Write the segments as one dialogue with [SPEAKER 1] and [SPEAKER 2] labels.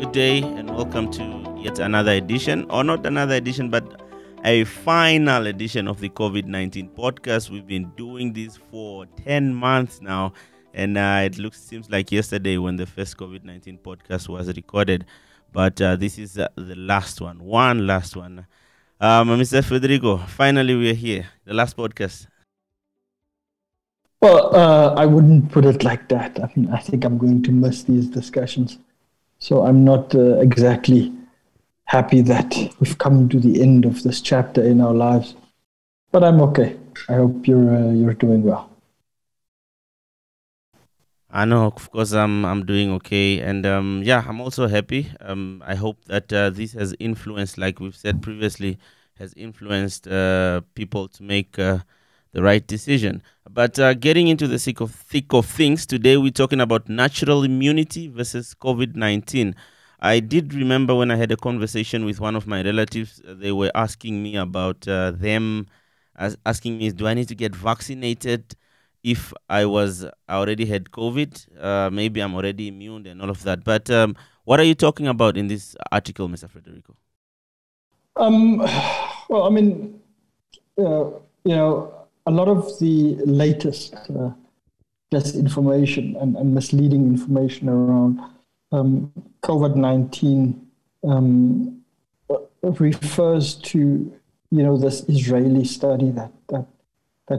[SPEAKER 1] Good day and welcome to yet another edition, or not another edition, but a final edition of the COVID-19 podcast. We've been doing this for 10 months now, and seems like yesterday when the first COVID-19 podcast was recorded, but this is the last one last one. Mr. Frederico, finally we're here, the last podcast.
[SPEAKER 2] Well, I wouldn't put it like that. I mean, I think I'm going to miss these discussions. So I'm not exactly happy that we've come to the end of this chapter in our lives. But I'm okay. I hope you're doing well.
[SPEAKER 1] I know, of course, I'm doing okay, and I'm also happy. I hope that this has influenced, like we've said previously, has influenced people to make the right decision. But getting into the thick of things, today we're talking about natural immunity versus COVID-19. I did remember when I had a conversation with one of my relatives, they were asking me about asking me, do I need to get vaccinated if I already had COVID? Maybe I'm already immune and all of that. But what are you talking about in this article, Mr. Frederico?
[SPEAKER 2] Well, I mean, a lot of the latest disinformation and misleading information around COVID-19 refers to, this Israeli study that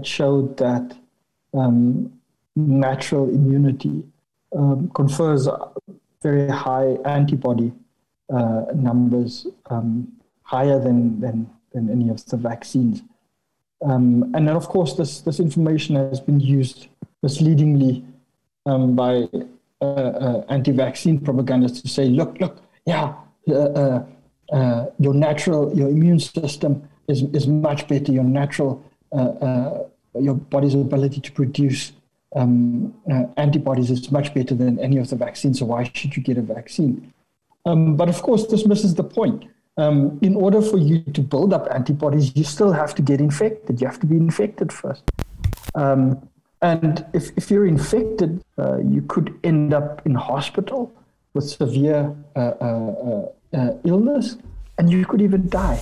[SPEAKER 2] showed that natural immunity confers very high antibody numbers, higher than any of the vaccines. And then, of course, this information has been used misleadingly by anti-vaccine propagandists to say, look, your immune system is much better. Your body's ability to produce antibodies is much better than any of the vaccines. So why should you get a vaccine? But of course, this misses the point. In order for you to build up antibodies, you still have to get infected. You have to be infected first. And if you're infected, you could end up in hospital with severe illness, and you could even die.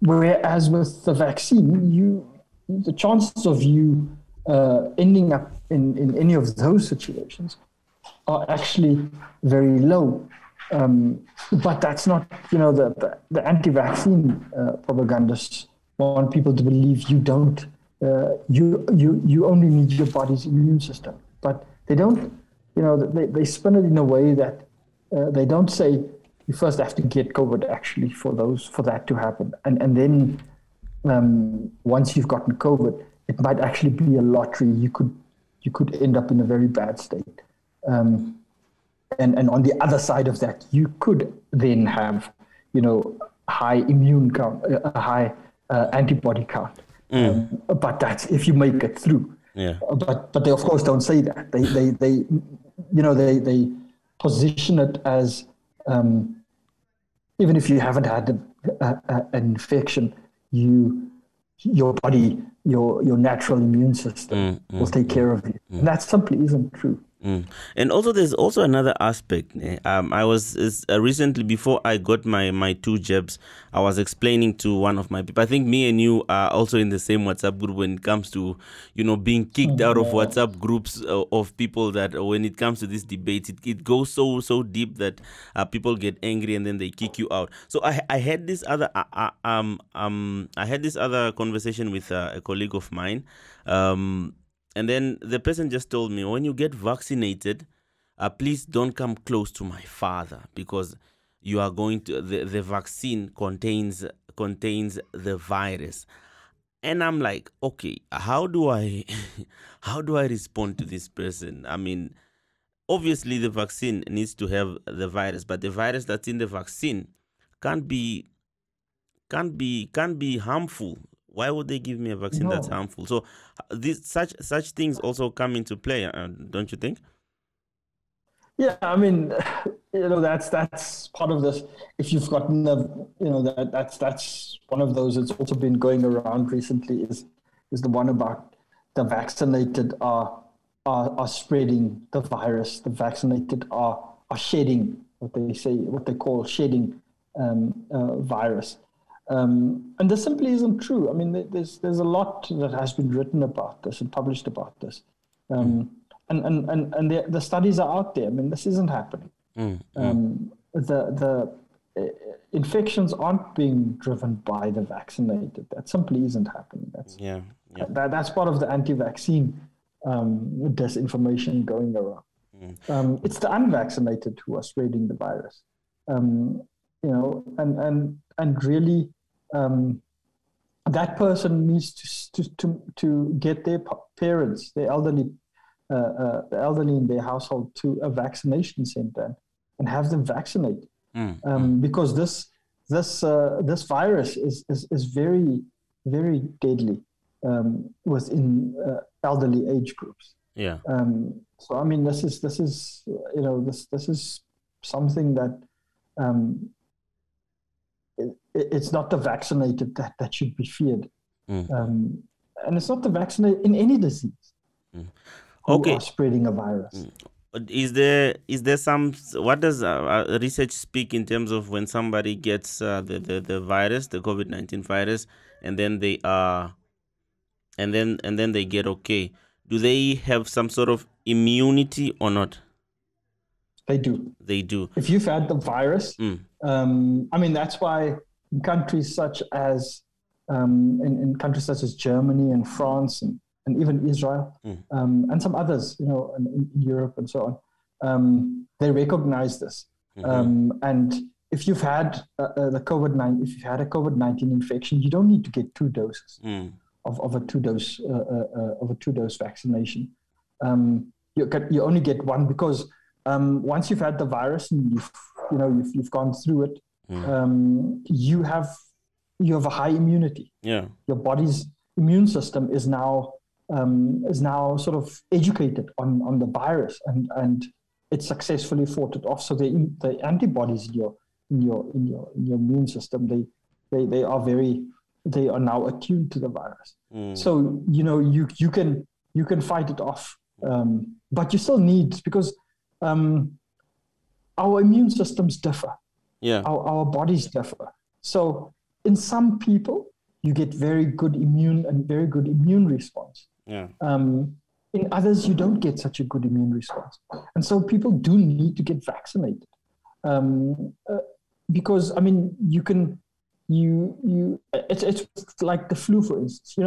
[SPEAKER 2] Whereas with the vaccine, the chances of you ending up in any of those situations are actually very low. But that's not, the anti-vaccine propagandists want people to believe you don't, you only need your body's immune system. But they don't, they spin it in a way that they don't say you first have to get COVID actually for that to happen. And then once you've gotten COVID, it might actually be a lottery. You could end up in a very bad state. And on the other side of that, you could then have, high immune count, a high antibody count. But that's if you make it through.
[SPEAKER 1] Yeah.
[SPEAKER 2] But they of course don't say that. They position it as even if you haven't had an infection, your body, your natural immune system will take care of you. And that simply isn't true.
[SPEAKER 1] And also, there's also another aspect. I was recently, before I got my 2 jabs, I was explaining to one of my people. I think me and you are also in the same WhatsApp group when it comes to, being kicked out of WhatsApp groups of people that when it comes to this debate, it goes so deep that people get angry and then they kick you out. So I had this other conversation with a colleague of mine. And then the person just told me, when you get vaccinated, please don't come close to my father because you are going to the vaccine contains the virus. And I'm like, okay, how do I respond to this person? I mean, obviously the vaccine needs to have the virus, but the virus that's in the vaccine can't be harmful. Why would they give me a vaccine that's harmful? So such things also come into play, don't you think?
[SPEAKER 2] Yeah, I mean, that's part of this. If you've gotten that's one of those. It's also been going around recently. Is the one about the vaccinated are spreading the virus. The vaccinated are are shedding what they call shedding virus. And this simply isn't true. I mean, there's a lot that has been written about this and published about this, and the studies are out there. I mean, this isn't happening. The infections aren't being driven by the vaccinated. That simply isn't happening. That's part of the anti-vaccine disinformation going around. It's the unvaccinated who are spreading the virus. And really, that person needs to get their parents, the elderly in their household, to a vaccination center and have them vaccinated. Because this virus is very, very deadly within elderly age groups. So I mean, this is something that it's not the vaccinated that should be feared, and it's not the vaccinated in any disease who are spreading a virus.
[SPEAKER 1] Is there some? What does research speak in terms of when somebody gets the virus, the COVID-19 virus, and then they they get okay? Do they have some sort of immunity or not?
[SPEAKER 2] They do.
[SPEAKER 1] They do.
[SPEAKER 2] If you've had the virus, I mean, that's why in countries such as Germany and France and even Israel and some others, in Europe and so on, they recognize this. And if you've had a COVID-19 infection, you don't need to get 2 doses of a 2-dose vaccination. You only get 1 because once you've had the virus and you've gone through it, you have a high immunity. Your body's immune system is now sort of educated on the virus, and it successfully fought it off. So the antibodies in your immune system, they are now attuned to the virus. So you can fight it off, but you still need, because our immune systems differ. Our bodies differ. So in some people, you get very good immune response. In others, you don't get such a good immune response. And so people do need to get vaccinated. Because, I mean, it's like the flu, for instance.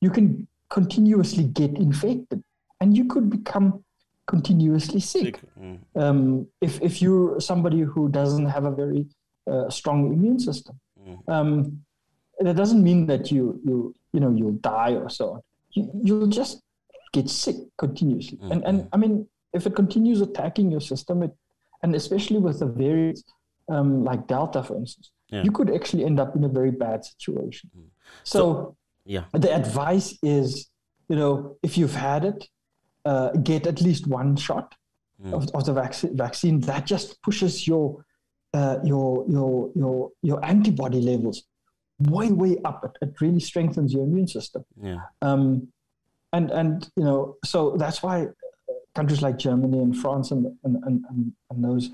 [SPEAKER 2] You can continuously get infected and you could become continuously sick. If you're somebody who doesn't have a very strong immune system. That doesn't mean that you'll die or so on. You'll just get sick continuously. And I mean, if it continues attacking your system, and especially with the variants like Delta, for instance, you could actually end up in a very bad situation. So the advice is, if you've had it, get at least 1 shot of the vaccine. That just pushes your antibody levels way up. It really strengthens your immune system. So that's why countries like Germany and France and those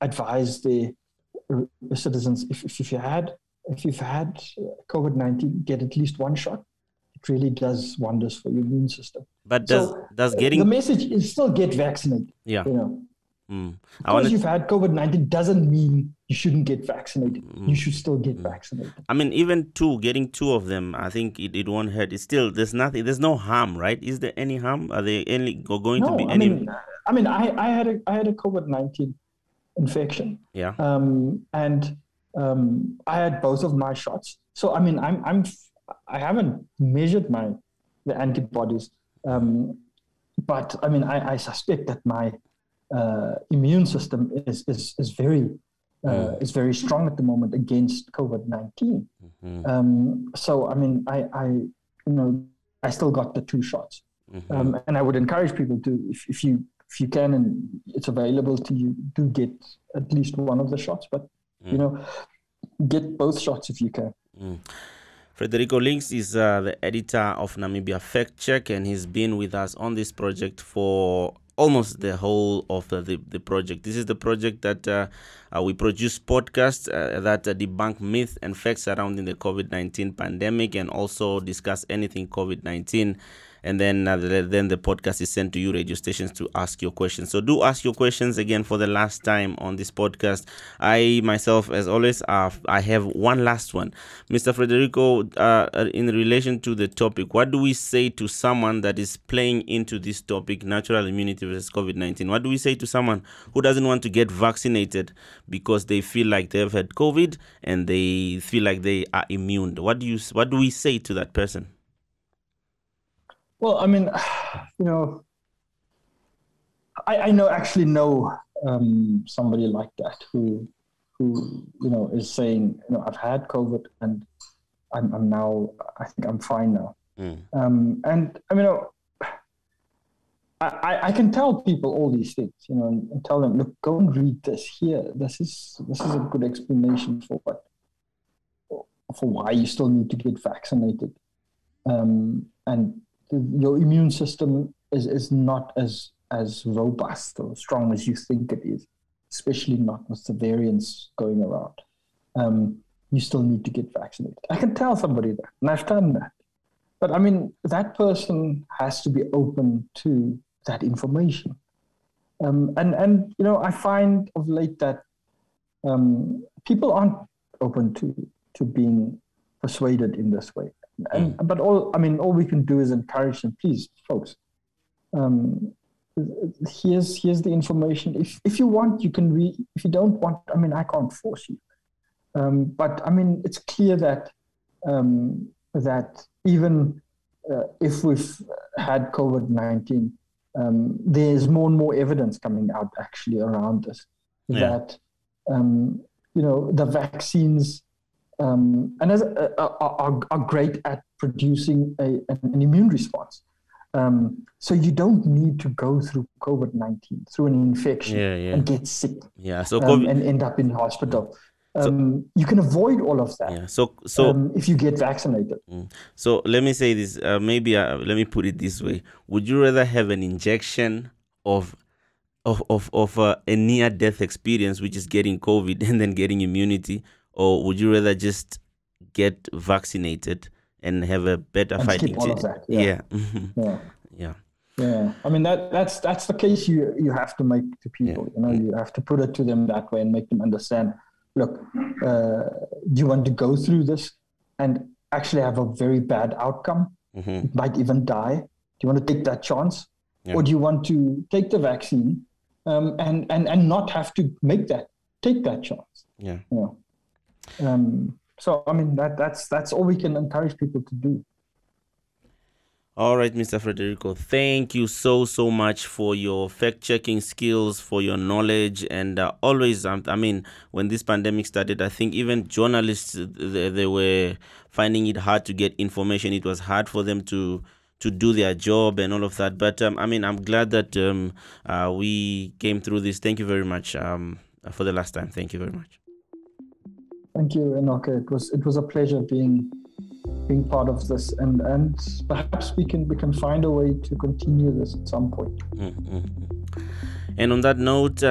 [SPEAKER 2] advise their citizens, if you've had COVID-19, get at least 1 shot. It really does wonders for your immune system.
[SPEAKER 1] But does getting
[SPEAKER 2] the message is still get vaccinated. Because you've had COVID-19 doesn't mean you shouldn't get vaccinated. You should still get vaccinated.
[SPEAKER 1] I mean, even getting 2 of them, I think it won't hurt. It's still, there's no harm, right? Is there any harm? Are there going to be any?
[SPEAKER 2] I had a COVID-19 infection. And I had both of my shots. So I mean, I haven't measured the antibodies, but I mean, I suspect that my immune system is very strong at the moment against COVID-19. So I mean, I still got the 2 shots, and I would encourage people to, if you can and it's available to you, do get at least 1 of the shots, but get both shots if you can.
[SPEAKER 1] Frederico Links is the editor of Namibia Fact Check, and he's been with us on this project for almost the whole of the project. This is the project that we produce podcasts that debunk myths and facts surrounding the COVID-19 pandemic, and also discuss anything COVID-19. And then the podcast is sent to you radio stations to ask your questions. So do ask your questions again for the last time on this podcast. I myself, as always, I have one last one. Mr. Frederico, in relation to the topic, what do we say to someone that is playing into this topic, natural immunity versus COVID-19? What do we say to someone who doesn't want to get vaccinated because they feel like they've had COVID and they feel like they are immune? What do we say to that person?
[SPEAKER 2] Well, I mean, I know somebody like that who is saying, I've had COVID and I'm now, I think I'm fine now. And I can tell people all these things, and tell them, look, go and read this here. This is a good explanation for why you still need to get vaccinated. And your immune system is not as robust or strong as you think it is, especially not with the variants going around. You still need to get vaccinated. I can tell somebody that, and I've done that. But I mean, that person has to be open to that information. And I find of late that people aren't open to being persuaded in this way. But all we can do is encourage them. Please, folks, here's the information. If you want, you can read. If you don't want, I can't force you. But it's clear that that even if we've had COVID-19, there's more and more evidence coming out actually around this that the vaccines. And are great at producing an immune response. So you don't need to go through COVID-19, through an infection and get sick and end up in hospital. You can avoid all of that if you get vaccinated.
[SPEAKER 1] So let me say this, let me put it this way. Would you rather have an injection of a near-death experience, which is getting COVID and then getting immunity, or would you rather just get vaccinated and have a better fighting chance?
[SPEAKER 2] All of that. Yeah. That's the case you have to make to people. You have to put it to them that way and make them understand. Look, do you want to go through this and actually have a very bad outcome? You might even die. Do you want to take that chance, or do you want to take the vaccine and not have to take that chance? So that's all we can encourage people to do.
[SPEAKER 1] All right, Mr. Frederico, thank you so much for your fact-checking skills, for your knowledge, and always, when this pandemic started, I think even journalists, they were finding it hard to get information. It was hard for them to do their job and all of that. But I'm glad that we came through this. Thank you very much for the last time. Thank you very much.
[SPEAKER 2] Thank you, Enoke. It was a pleasure being part of this, and perhaps we can find a way to continue this at some point.
[SPEAKER 1] And on that note,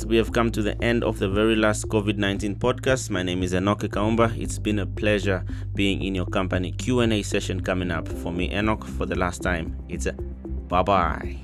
[SPEAKER 1] we have come to the end of the very last COVID-19 podcast. My name is Enoke Kaumba. It's been a pleasure being in your company. Q&A session coming up for me, Enoch, for the last time. It's a bye-bye.